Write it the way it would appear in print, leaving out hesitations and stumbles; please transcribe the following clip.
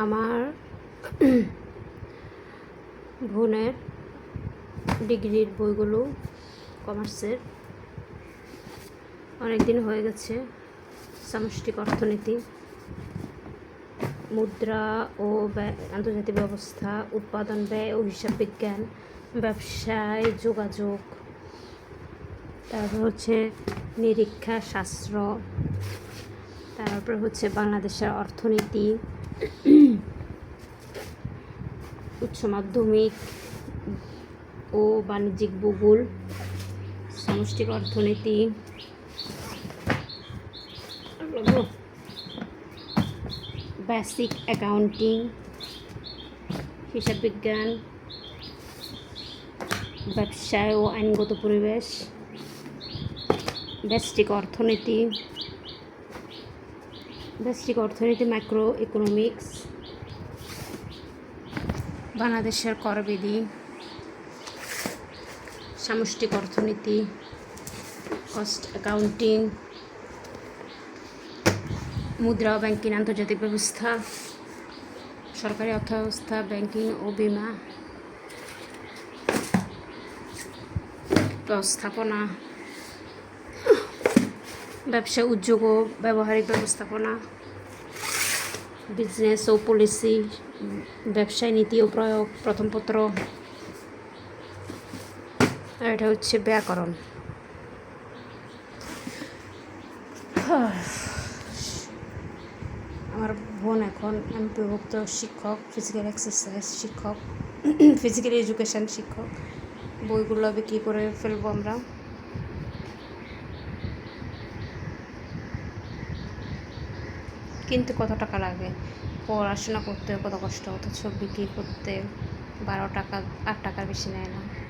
আমার বোনের ডিগ্রির বইগুলো কমার্সের অনেক দিন হয়ে গেছে। সামষ্টিক অর্থনীতি, মুদ্রা ও আন্তর্জাতিক ব্যবস্থা, উৎপাদন ব্যয় ও হিসাব বিজ্ঞান, ব্যবসায় যোগাযোগ, তারপর হচ্ছে নিরীক্ষা শাস্ত্র, তারপর হচ্ছে বাংলাদেশের অর্থনীতি, উচ্চ মাধ্যমিক ও বাণিজ্যিক ভূগোল, সামষ্টিক অর্থনীতি, বেসিক অ্যাকাউন্টিং, হিসাব বিজ্ঞান, ব্যবসায় ও আইনগত পরিবেশ, ব্যষ্টিক অর্থনীতি, মাইক্রো ইকোনমিক্স, বাংলাদেশের করবিধি, সামষ্টিক অর্থনীতি, কস্ট অ্যাকাউন্টিং, মুদ্রা ও ব্যাংকিং আন্তর্জাতিক ব্যবস্থা, সরকারি অর্থব্যবস্থা, ব্যাংকিং ও বীমা ব্যবস্থাপনা, ব্যবসা উদ্যোগ ও ব্যবহারিক ব্যবস্থাপনা, বিজনেস ও পলিসি, ব্যবসায় নীতি ও প্রয়োগ, প্রথম পত্র। আর এটা হচ্ছে ব্যাকরণ। আমার বোন এখন এমপিভুক্ত শিক্ষক, ফিজিক্যাল এক্সারসাইজ শিক্ষক, ফিজিক্যাল এডুকেশান শিক্ষক। বইগুলো বিক্রি করে ফেলবো আমরা। কিন্তু কত টাকা লাগে পড়াশোনা করতে, কত কষ্ট, অথচ বিক্রি করতে 12 টাকা 8 টাকার বেশি নেয় না।